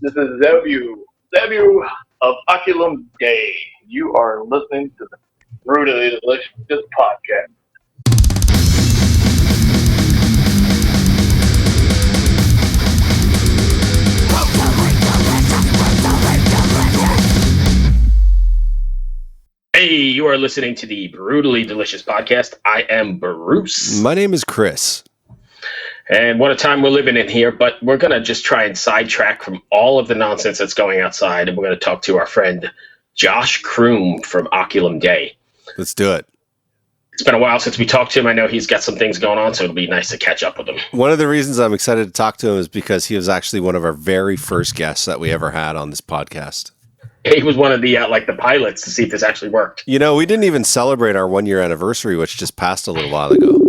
This is Zebulv of Oculum Dei. You are listening to the Brutally Delicious podcast. Hey, you are listening to the Brutally Delicious podcast. I am Bruce. My name is Chris. And what a time we're living in here, but we're going to just try and sidetrack from all of the nonsense that's going outside, and we're going to talk to our friend Josh Kroom from Oculum Dei. Let's do it. It's been a while since we talked to him. I know he's got some things going on, so it'll be nice to catch up with him. One of the reasons I'm excited to talk to him is because he was actually one of our very first guests that we ever had on this podcast. He was one of the the pilots to see if this actually worked. You know, we didn't even celebrate our 1 year anniversary, which just passed a little while ago.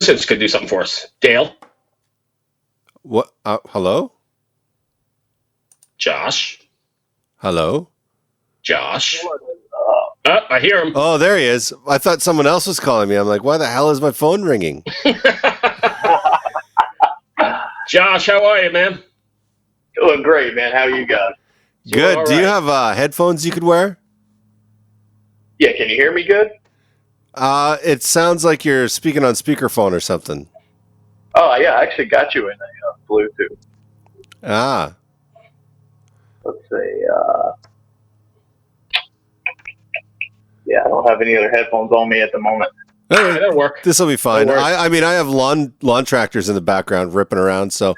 This could do something for us. Dale? What? Hello? Josh? Hello? Josh? I hear him. Oh, there he is. I thought someone else was calling me. I'm like, why the hell is my phone ringing? Josh, how are you, man? Doing great, man. How are you guys? Good. All Do you right. have headphones you could wear? Yeah, can you hear me good? It sounds like you're speaking on speakerphone or something. Oh, yeah, I actually got you in a Bluetooth. Ah. Let's see. Yeah, I don't have any other headphones on me at the moment. Yeah, that'll work. This will be fine. That'll work. I mean, I have lawn tractors in the background ripping around, so.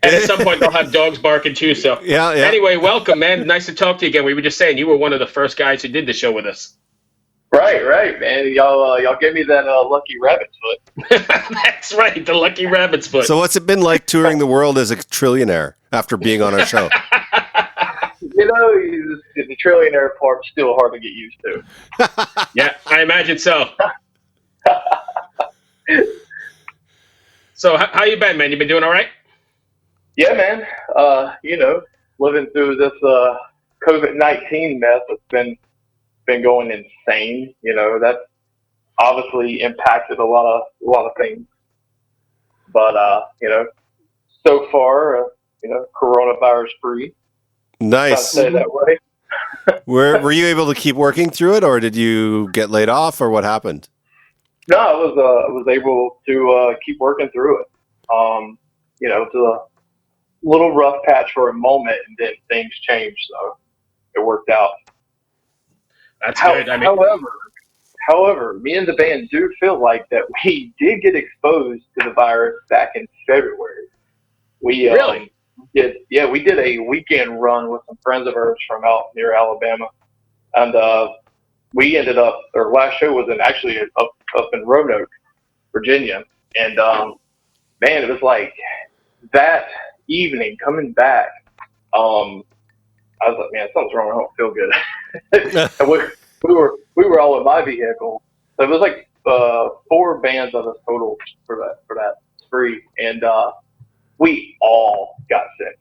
And at some point, they'll have dogs barking too. So, Yeah. Anyway, welcome, man. Nice to talk to you again. We were just saying you were one of the first guys who did the show with us. Right, man. Y'all gave me that lucky rabbit's foot. That's right, the lucky rabbit's foot. So what's it been like touring the world as a trillionaire after being on our show? You know, the trillionaire part's still hard to get used to. Yeah, I imagine so. So, how you been, man? You been doing all right? Yeah, man. You know, living through this COVID-19 mess that's been going insane. You know, that's obviously impacted a lot of things. But you know, so far, you know, coronavirus free. Nice. Say it that way. Were you able to keep working through it, or did you get laid off, or what happened? No, I was able to keep working through it. You know, it's a little rough patch for a moment, and then things changed, so it worked out. That's good. I mean, However, me and the band do feel like that we did get exposed to the virus back in February. We really? We did a weekend run with some friends of ours from out near Alabama, and we ended up. Our last show was actually up in Roanoke, Virginia, and man, it was like that evening coming back. I was like, man, something's wrong. I don't feel good. And we were all in my vehicle, so it was like 4 bands of us total for that spree, and we all got sick,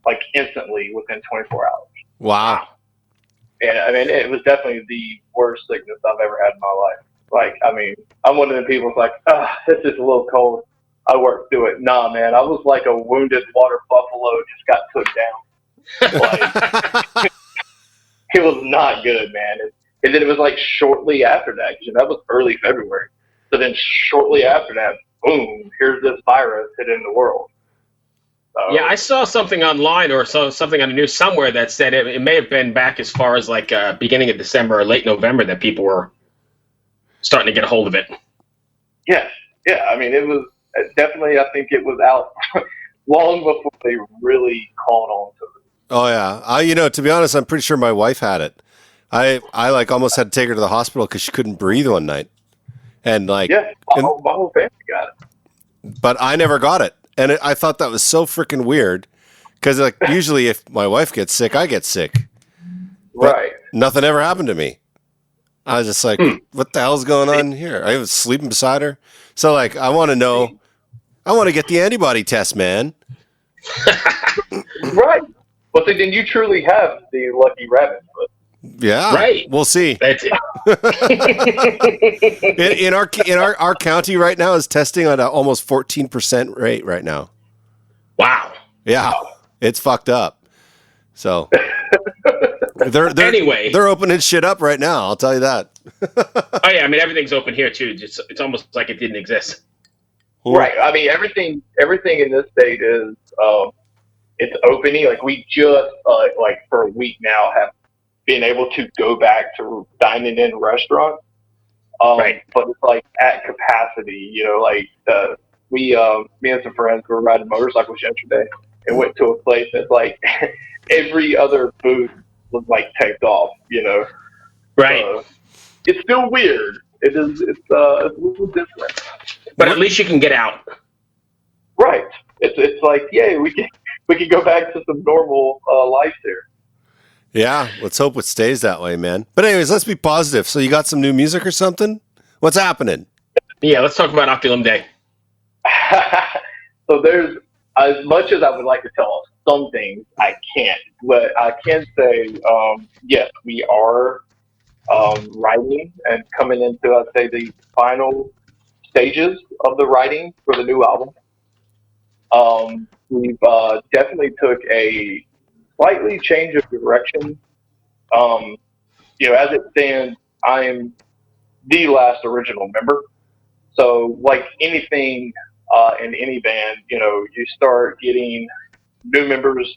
like instantly within 24 hours. Wow. And I mean, it was definitely the worst sickness I've ever had in my life. Like, I mean, I'm one of the people that's like, it's just a little cold. I worked through it. Nah, man, I was like a wounded water buffalo, just got took down. Like, it was not good, man. And then it was like shortly after that, because that was early February. So then shortly after that, boom, here's this virus hitting the world. So, yeah, I saw something online or saw something on the news somewhere that said it may have been back as far as like beginning of December or late November that people were starting to get a hold of it. Yeah. I mean, it was definitely, I think it was out long before they really caught on to it. Oh yeah. You know, to be honest, I'm pretty sure my wife had it. I like almost had to take her to the hospital because she couldn't breathe one night, and like my whole family got it. But I never got it, and I thought that was so freaking weird because like usually if my wife gets sick, I get sick. But right. Nothing ever happened to me. I was just like, what the hell's going on here? I was sleeping beside her. So like, I want to know, I want to get the antibody test, man. Right. Well, so then you truly have the lucky rabbit foot. Yeah, right. We'll see. That's it. in our county right now is testing at an almost 14% rate right now. Wow. Yeah. It's fucked up. So they're opening shit up right now. I'll tell you that. Oh yeah, I mean everything's open here too. Just it's almost like it didn't exist. Right. I mean everything in this state is it's opening. Like we just like for a week now have been able to go back to dining in restaurants. Right. But it's like at capacity, you know, like me and some friends were riding motorcycles yesterday and went to a place that's like every other booth was like taped off, you know. Right. It's still weird. It's a little different. But at least you can get out. Right. It's like, yay, we can go back to some normal life here. Yeah, let's hope it stays that way, man. But anyways, let's be positive. So you got some new music or something? What's happening? Yeah, let's talk about Oculum Dei. So there's, as much as I would like to tell some things, I can't. But I can say, yes, we are writing and coming into, I'd say, the final stages of the writing for the new album. We've definitely took a slightly change of direction. You know, as it stands, I am the last original member. So, like anything in any band, you know, you start getting new members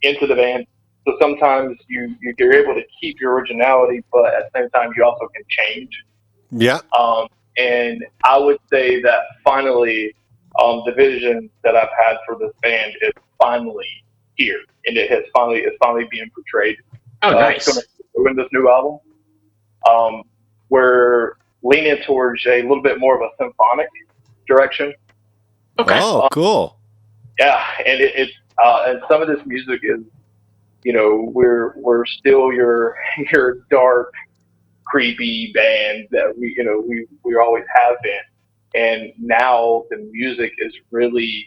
into the band. So sometimes you're able to keep your originality, but at the same time, you also can change. Yeah. And I would say that finally, the vision that I've had for this band is finally here, and it's finally being portrayed. Oh, nice. In this new album, we're leaning towards a little bit more of a symphonic direction. Okay. Oh, cool. Yeah, and it's and some of this music is, you know, we're still your dark, creepy band that we always have been, and now the music is really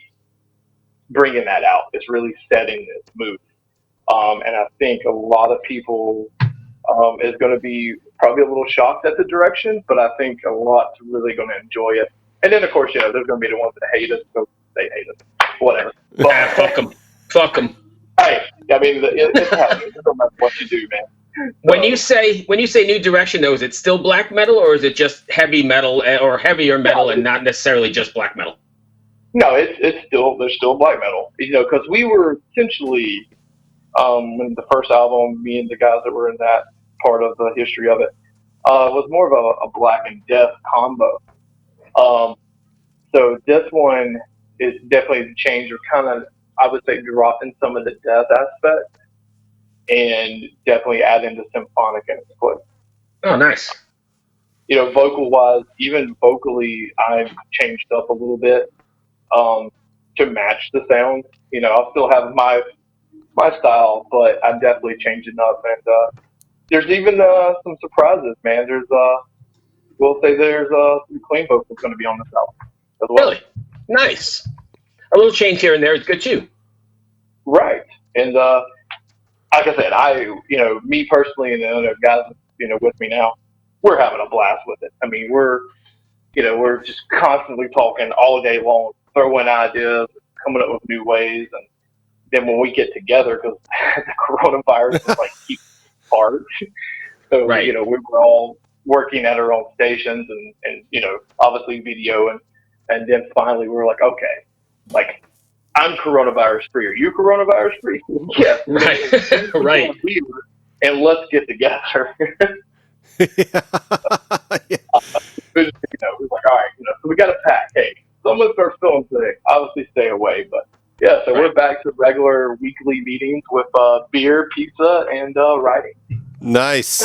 bringing that out. It's really setting this mood, and I think a lot of people is going to be probably a little shocked at the direction, but I think a lot's really going to enjoy it. And then of course, you know, there's going to be the ones that hate us, so they hate us, whatever. But, fuck them. Hey, I mean, it's happening. It doesn't matter what you do, man. When you say new direction, though, is it still black metal, or is it just heavy metal or heavier metal, and not necessarily just black metal? No, there's still black metal. You know, because we were essentially in the first album, me and the guys that were in that part of the history of it was more of a black and death combo. So this one is definitely the change, or kind of, I would say, dropping some of the death aspect and definitely adding the symphonic in its place. Oh, nice. You know, vocal-wise, even vocally, I've changed up a little bit to match the sound. You know, I'll still have my style, but I'm definitely changing up. And there's even some surprises, man. We'll say there's some clean vocals going to be on this album as well. Really? Nice. A little change here and there is good too. Right. And like I said, me personally and the other guys, you know, with me now, we're having a blast with it. I mean, we're just constantly talking all day long, throwing ideas, coming up with new ways. And then when we get together, because the coronavirus is like keep apart. So, right. You know, we were all working at our own stations and you know, obviously video. And then finally we were like, okay, like, I'm coronavirus free. Are you coronavirus free? Yes. Right. Right. And let's get together. Yeah. You know, we're like, all right, you know, so we got to pack. Hey, some of us are feeling sick. Obviously, stay away. But yeah, so we're back to regular weekly meetings with beer, pizza, and writing. Nice.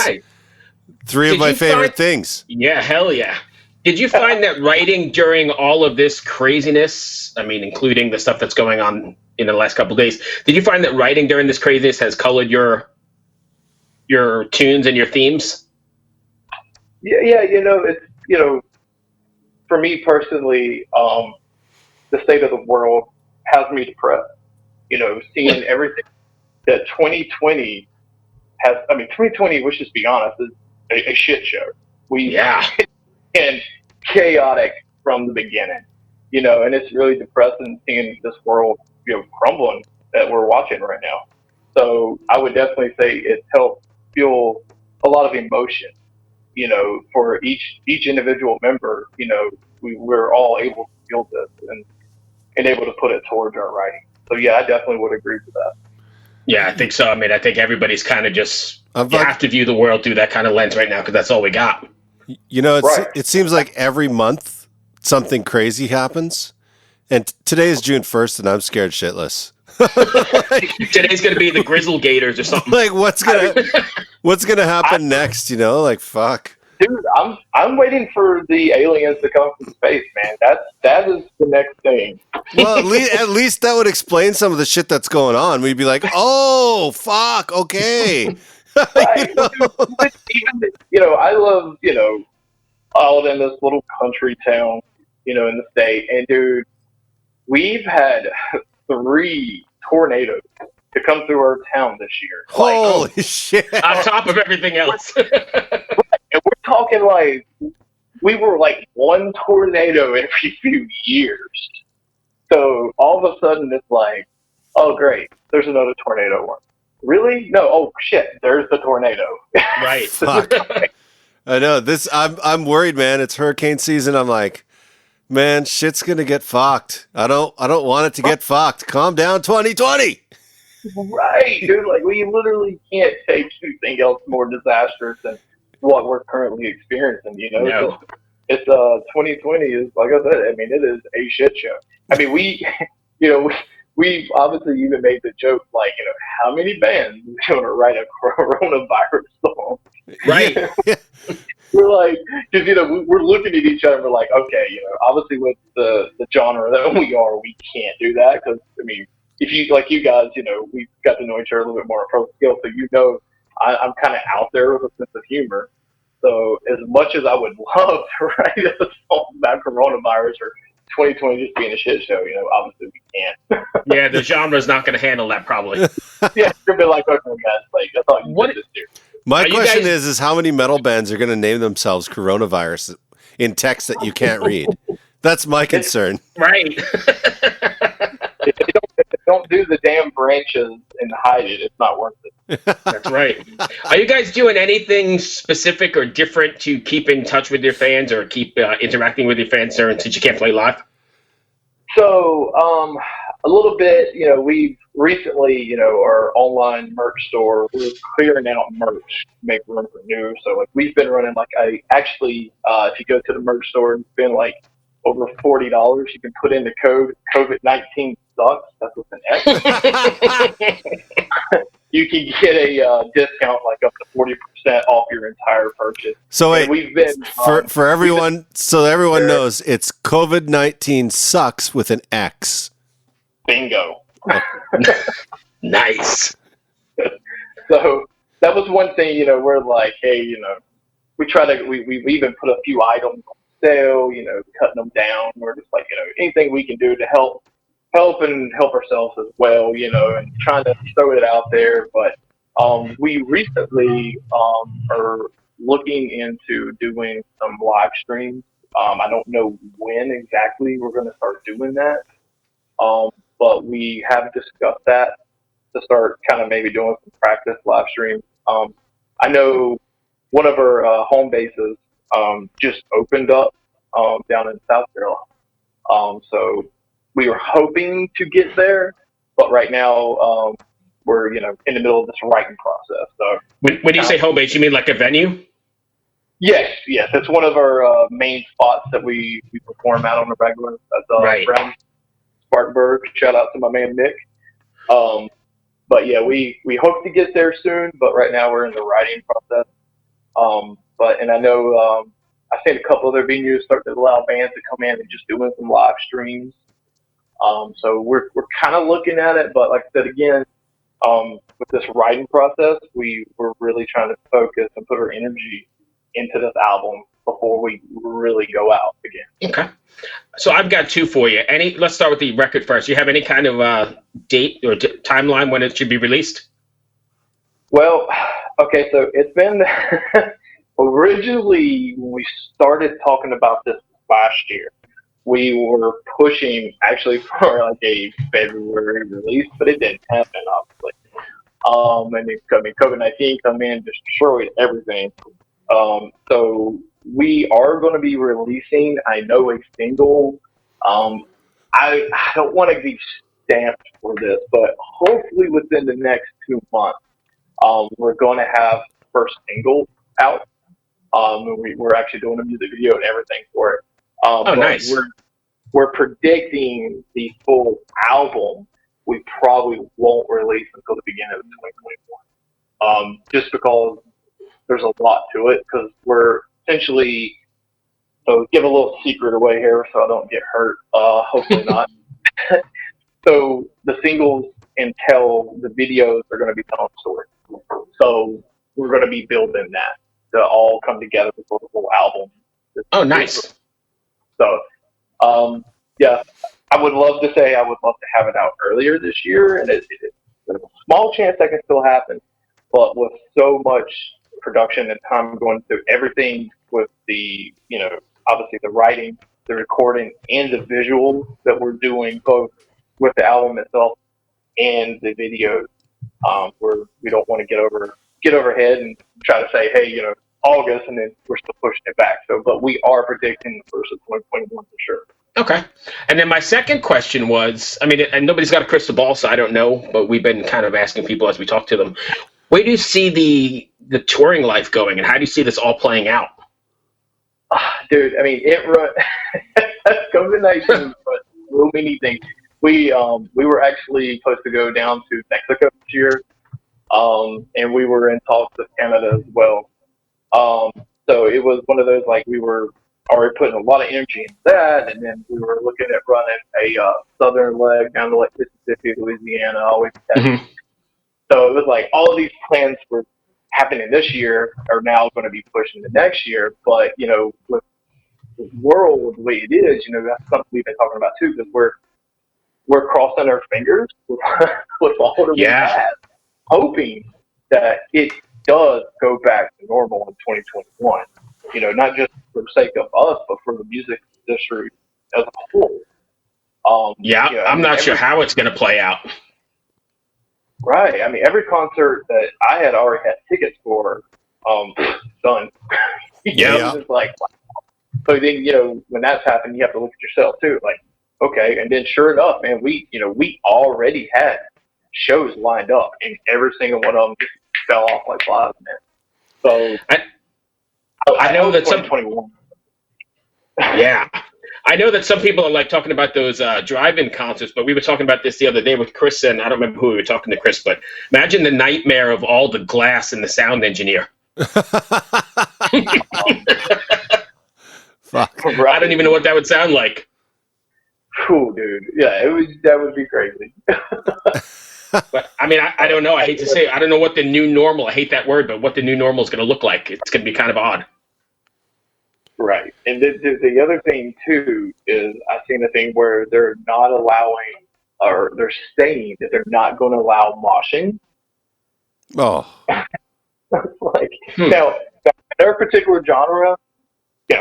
Three of my favorite things. Yeah, hell yeah. Did you find that writing during all of this craziness, I mean, including the stuff that's going on in the last couple of days, did you find that writing during this craziness has colored your tunes and your themes? Yeah, you know, it's, you know, for me personally, the state of the world has me depressed. You know, seeing everything that 2020 has, I mean, 2020, let's just be honest, is a shit show. And chaotic from the beginning, you know, and it's really depressing seeing this world, you know, crumbling that we're watching right now. So I would definitely say it's helped fuel a lot of emotion, for each individual member. We're all able to feel this and able to put it towards our writing. So yeah, I definitely would agree with that. Yeah, I think so. I mean, I think everybody's kind of just have to view the world through that kind of lens right now because that's all we got. It seems like every month something crazy happens. And today is June 1st, and I'm scared shitless. Today's going to be the Grizzle Gators or something. Like, what's gonna happen next? Fuck. Dude, I'm waiting for the aliens to come from space, man. That is the next thing. Well, at least that would explain some of the shit that's going on. We'd be like, oh, fuck, okay. Right. I love, out in this little country town, in the state. And, dude, we've had 3 tornadoes to come through our town this year. Holy shit. On top of everything else. And we're talking we were one tornado every few years. So all of a sudden it's oh, great, there's another tornado one. Really? No. Oh shit, there's the tornado. Right. Fuck. I know this. I'm worried, man. It's hurricane season. I'm like, man, shit's gonna get fucked. I don't want it to get fucked. Calm down, 2020. Right, dude. We literally can't take anything else more disastrous than what we're currently experiencing. No. It's 2020 is, like I said. I mean, it is a shit show. I mean, we obviously even made the joke, how many bands are going to write a coronavirus song? Right. We're because we're looking at each other and we're like, okay, obviously with the genre that we are, we can't do that because I mean, if you you guys, we've got to know each other a little bit more pro skill, so I'm kind of out there with a sense of humor. So as much as I would love to write a song about coronavirus or 2020 just being a shit show, obviously we can't. Yeah, the genre's not going to handle that probably. Yeah, it's going to be okay, guys, that's all you just do. My question is how many metal bands are going to name themselves coronavirus in text that you can't read? That's my concern. Right. If they don't do the damn branches and hide it, it's not worth it. That's right. Are you guys doing anything specific or different to keep in touch with your fans or keep interacting with your fans since you can't play live? So, a little bit, we've recently, our online merch store, we're clearing out merch to make room for new. So, we've been running, if you go to the merch store and spend, over $40, you can put in the code COVID-19 sucks. That's with an X. You can get a discount up to 40% off your entire purchase. So wait, we've been for everyone, so everyone knows it's COVID-19 sucks with an X. Bingo. Nice. So that was one thing. We're like, hey, we try to we even put a few items on sale. Cutting them down. We're just anything we can do to help ourselves as well, and trying to throw it out there. But we recently are looking into doing some live streams. I don't know when exactly we're going to start doing that, but we have discussed that to start kind of maybe doing some practice live streams. I know one of our home bases just opened up down in South Carolina. So we were hoping to get there, but right now we're in the middle of this writing process. So when you say home base, you mean like a venue? Yes. It's one of our main spots that we perform out on the regular. That's right. Brown Spartanburg. Shout out to my man Nick. But yeah, we hope to get there soon, but right now we're in the writing process. And I know I've seen a couple other venues start to allow bands to come in and just doing some live streams. So we're kind of looking at it, but like I said again, with this writing process, we're really trying to focus and put our energy into this album before we really go out again. Okay. So I've got 2 for you. Let's start with the record first. You have any kind of date or timeline when it should be released? Well, okay, so it's been originally when we started talking about this last year we were pushing actually for like a February release, but it didn't happen, obviously. And then, COVID-19 come in, destroyed everything. So we are going to be releasing, I know, a single. I don't want to be stamped for this, but hopefully within the next 2 months, we're going to have first single out. We're actually doing a music video and everything for it. Nice. We're predicting the full album we probably won't release until the beginning of 2021. Just because there's a lot to it, because we're essentially, so give a little secret away here so I don't get hurt. Hopefully not. So the singles until the videos are going to be telling story. So we're going to be building that to all come together for the full album. Oh, nice. So, yeah, I would love to have it out earlier this year, and there's a small chance that can still happen. But with so much production and time going through everything with the, obviously the writing, the recording, and the visuals that we're doing both with the album itself and the videos, we don't want to get overhead and try to say, hey, August, and then we're still pushing it back. So, but we are predicting the first of 2021 for sure. Okay. And then my second question was, and nobody's got a crystal ball, so I don't know, but we've been kind of asking people as we talk to them, where do you see the touring life going, and how do you see this all playing out? Dude, it run COVID-19, but so many things. We were actually supposed to go down to Mexico this year, and we were in talks with Canada as well. So it was one of those, like, we were already putting a lot of energy into that, and then we were looking at running a southern leg down to like Mississippi, Louisiana, always Texas. Mm-hmm. So it was like all of these plans were happening this year are now going to be pushed into next year. But with the world the way it is, that's something we've been talking about too, because we're crossing our fingers with all that we have, hoping that it does go back to normal in 2021. Not just for the sake of us, but for the music industry as a whole. I'm not sure how it's going to play out. Right. Every concert that I had already had tickets for, done. Yeah. It's like, so then, when that's happened, you have to look at yourself too. Like, okay. And then sure enough, man, we already had shows lined up, and every single one of them just fell off like flies, man. So I know that 2021. I know that some people are like talking about those drive-in concerts, but we were talking about this the other day with Chris, and I don't remember who we were talking to Chris, but imagine the nightmare of all the glass and the sound engineer. Fuck. I don't even know what that would sound like. Cool, dude. Yeah, that would be crazy. But I don't know. I hate to say it. I don't know what the new normal, I hate that word, but what the new normal is going to look like. It's going to be kind of odd. Right. And the other thing, too, is I've seen a thing where they're not allowing, or they're saying that they're not going to allow moshing. Oh. Like, now, in their particular genre,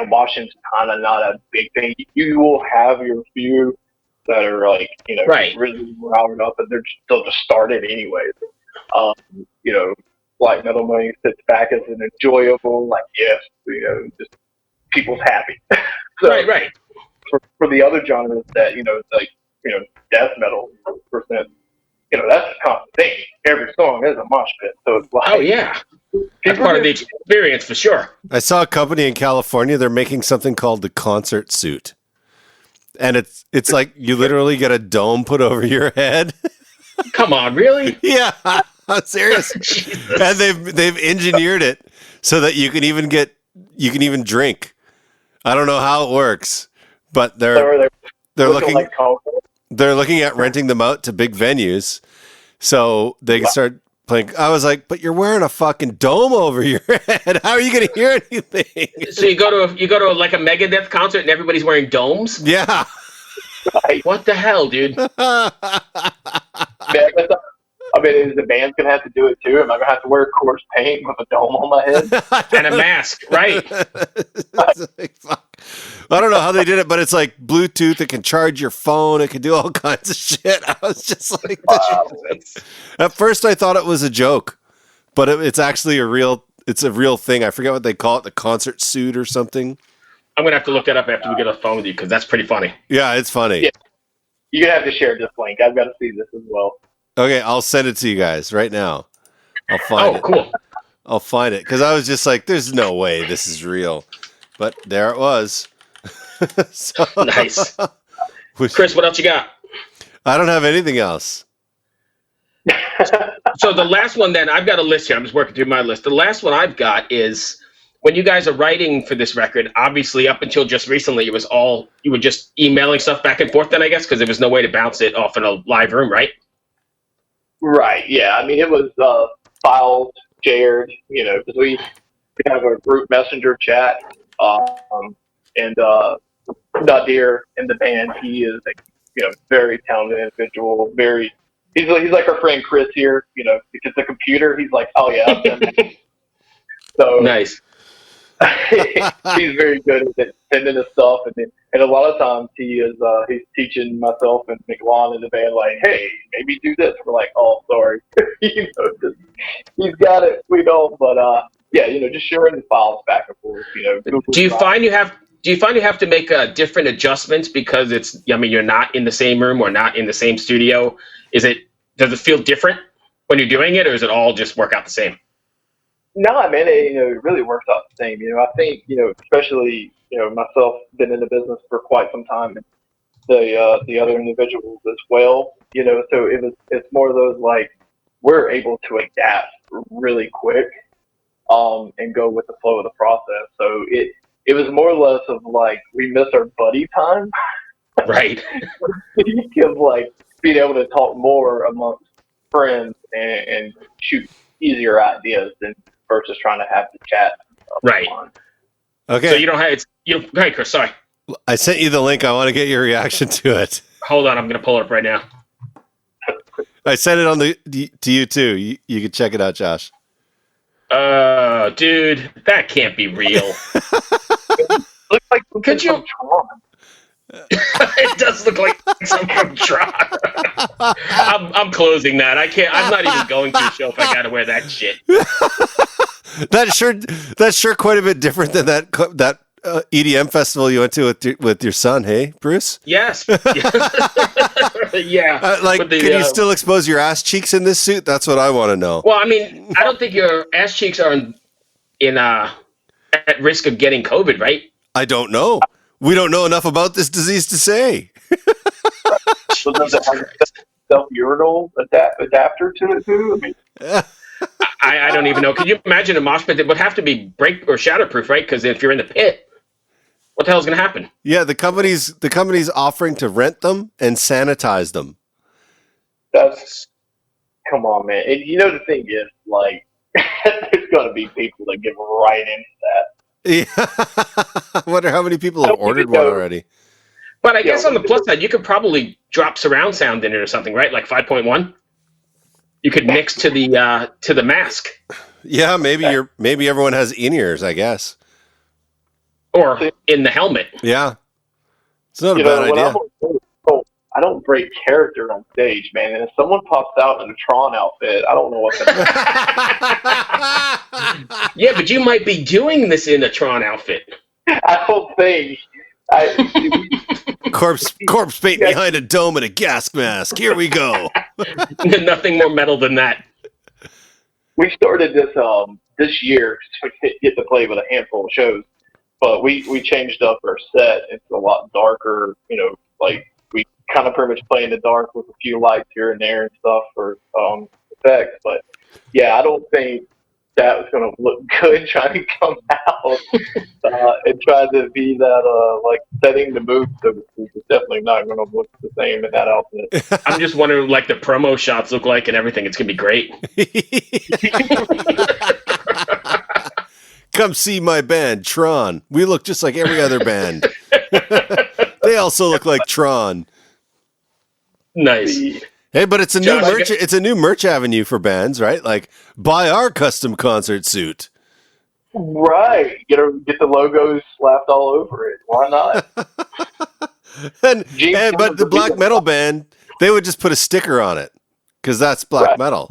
moshing's kind of not a big thing. You will have your few that are like, right, really riled up, and they'll just start it anyways. Black metal money sits back as an enjoyable, like, yes, just people's happy. So, right. For the other genres that, like, death metal percent, that's a constant thing. Every song is a mosh pit. So it's like, oh yeah, that's part of the experience for sure. I saw a company in California. They're making something called the concert suit, and it's like you literally get a dome put over your head. Come on, really? Yeah, I'm serious. And they've engineered it so that you can even drink. I don't know how it works, but they're looking at renting them out to big venues so they can start playing. I was like, but you're wearing a fucking dome over your head. How are you going to hear anything? So you go to like a Megadeth concert and everybody's wearing domes? Yeah. Right. What the hell, dude? Is the band going to have to do it too? Am I going to have to wear coarse paint with a dome on my head? And a mask, right? Like, fuck. I don't know how they did it, but it's like Bluetooth. It can charge your phone. It can do all kinds of shit. I was just like, at first I thought it was a joke, but it's actually a real thing. I forget what they call it, the concert suit or something. I'm going to have to look that up after we get off the phone with you because that's pretty funny. Yeah, it's funny. Yeah. You're going to have to share this link. I've got to see this as well. Okay, I'll send it to you guys right now. I'll find it. Oh, cool. I'll find it because I was just like, there's no way this is real. But there it was. So, nice. Chris, what else you got? I don't have anything else. So the last one then, I've got a list here. I'm just working through my list. The last one I've got is when you guys are writing for this record, obviously up until just recently, it was all, you were just emailing stuff back and forth then, I guess, because there was no way to bounce it off in a live room, right? Right, yeah. I mean, it was files shared, because we have a group messenger chat, and Nadir in the band, he is a very talented individual. He's like our friend Chris here. If it's a computer, he's like, oh yeah. So nice. He's very good at sending us stuff, and a lot of times he's teaching myself and McLawn in the band like, hey, maybe do this. We're like, oh, sorry, he's got it. We don't, but yeah, just sharing the files back and forth. Do you find you have to make different adjustments because you're not in the same room or not in the same studio? Does it feel different when you're doing it, or does it all just work out the same? No, man, it really works out the same. I think, especially, myself, been in the business for quite some time, and the other individuals as well, so it's more of those, like, we're able to adapt really quick, and go with the flow of the process. So it was more or less of like, we miss our buddy time. Right. Of like being able to talk more amongst friends and shoot easier ideas than versus trying to have the chat. Right. Okay. So you don't have go ahead, Chris. Sorry. I sent you the link. I want to get your reaction to it. Hold on, I'm gonna pull it up right now. I sent it to you too. You can check it out, Josh. Dude, that can't be real. Looks like could you? It does look like something from Tron. I'm closing that. I can't. I'm not even going to the show if I got to wear that shit. That's sure quite a bit different than that EDM festival you went to with your son. Hey, Bruce. Yes. Yeah. Can you still expose your ass cheeks in this suit? That's what I want to know. Well, I mean, I don't think your ass cheeks are at risk of getting COVID, right? I don't know. We don't know enough about this disease to say. So does it have a self-urinal adapter to it too? I mean, I don't even know. Could you imagine a mosh pit? It would have to be break or shatterproof, right? Because if you're in the pit, what the hell is going to happen? Yeah, the company's offering to rent them and sanitize them. Come on, man. And the thing is, like, there's going to be people that get right into that. Yeah. I wonder how many people have ordered one already. But I guess on the plus side, you could probably drop surround sound in it or something, right? Like 5.1. You could mix to the mask. Yeah, maybe everyone has in-ears, I guess. Or in the helmet. Yeah. It's not a bad idea. I don't break character on stage, man. And if someone pops out in a Tron outfit, I don't know what that Yeah, but you might be doing this in a Tron outfit. I don't think. Corpse paint behind a dome and a gas mask. Here we go. Nothing more metal than that. We started this year to get to play with a handful of shows, but we changed up our set. It's a lot darker. Like we kind of pretty much play in the dark with a few lights here and there and stuff for effects. But yeah, I don't think that was going to look good trying to come out and try to be that like setting the mood. So it's definitely not going to look the same in that outfit. I'm just wondering like the promo shots look like and everything. It's going to be great. Come see my band, Tron. We look just like every other band. They also look like Tron. Nice. Hey, but it's a new merch. It's a new merch avenue for bands, right? Like, buy our custom concert suit. Right. Get the logos slapped all over it. Why not? But the black metal band, they would just put a sticker on it because that's black metal.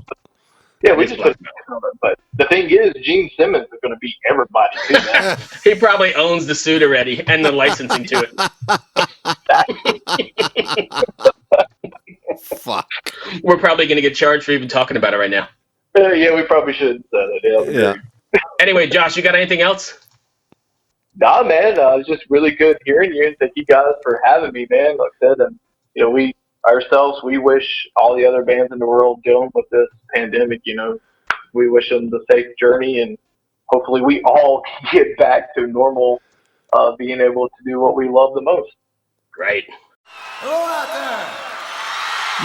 Yeah, we just put a sticker on it. But the thing is, Gene Simmons is going to beat everybody too, man. He probably owns the suit already and the licensing to it. Fuck. We're probably going to get charged for even talking about it right now. Yeah, we probably should have said it. Yeah. Anyway, Josh, you got anything else? Nah, man. It's just really good hearing you, and thank you guys for having me, man. Like I said, and we wish all the other bands in the world dealing with this pandemic. We wish them the safe journey, and hopefully, we all can get back to normal, being able to do what we love the most. Right. Hello out there.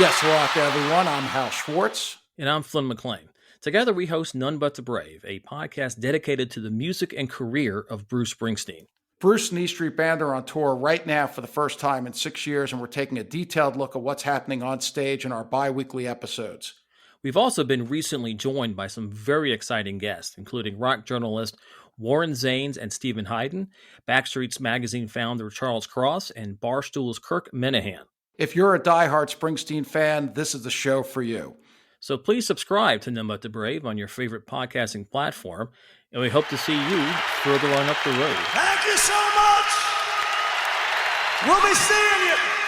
Yes, hello out there, everyone. I'm Hal Schwartz. And I'm Flynn McLean. Together we host None But the Brave, a podcast dedicated to the music and career of Bruce Springsteen. Bruce and E Street Band are on tour right now for the first time in 6 years, and we're taking a detailed look at what's happening on stage in our bi-weekly episodes. We've also been recently joined by some very exciting guests, including rock journalist Warren Zanes and Stephen Hayden, Backstreet's Magazine founder Charles Cross, and Barstool's Kirk Minahan. If you're a diehard Springsteen fan, this is the show for you. So please subscribe to None But the Brave on your favorite podcasting platform, and we hope to see you further on up the road. Thank you so much. We'll be seeing you.